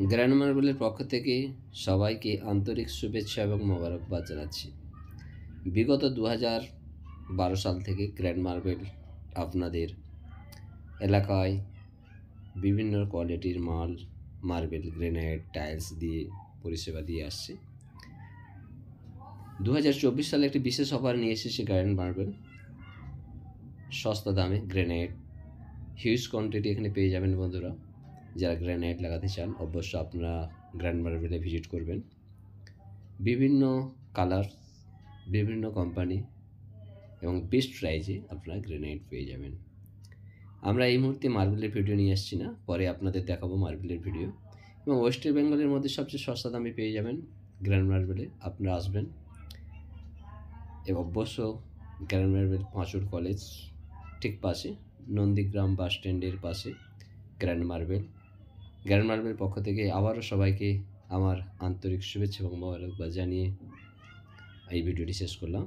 Grand মার্বেলের পক্ষ থেকে সবাইকে আন্তরিক শুভেচ্ছা এবং মোবারকবাদ জানাচ্ছি। বিগত 2012 সাল থেকে গ্র্যান্ড মার্বেল আপনাদের এলাকায় বিভিন্ন কোয়ালিটির মার্বেল, গ্রেনাইট, টাইলস দিয়ে পরিষেবা দিয়ে আসছে। 2024 সালে একটি বিশেষ অফার নিয়ে এসেছে গ্র্যান্ড মার্বেল। সস্তা দামে গ্রেনাইট হিউজ কোয়ান্টিটি এখানে পেয়ে যাবেন বন্ধুরা। যারা গ্রেনাইট লাগাতে চান অবশ্য আপনারা গ্র্যান্ড মার্বেলে ভিজিট করবেন। বিভিন্ন কালার, বিভিন্ন কোম্পানি এবং বেস্ট প্রাইজে আপনারা গ্রেনাইট পেয়ে যাবেন। আমরা এই মুহূর্তে মার্বেলের ভিডিও নিয়ে আসছি না, পরে আপনাদের দেখাবো মার্বেলের ভিডিও। এবং ওয়েস্ট বেঙ্গলের মধ্যে সবচেয়ে সস্তা দামে পেয়ে যাবেন গ্র্যান্ড মার্বেলে। আপনারা আসবেন এবং অবশ্য গ্র্যান্ড মার্বেল পাঁচুর কলেজ ঠিক পাশে, নন্দীগ্রাম বাস স্ট্যান্ডের পাশে গ্র্যান্ড মার্বেল। গ্র্যান্ড মার্বেল পক্ষ থেকে আবারও সবাইকে আমার আন্তরিক শুভেচ্ছা এবং মোবারকবাদ জানিয়ে এই ভিডিওটি শেষ করলাম।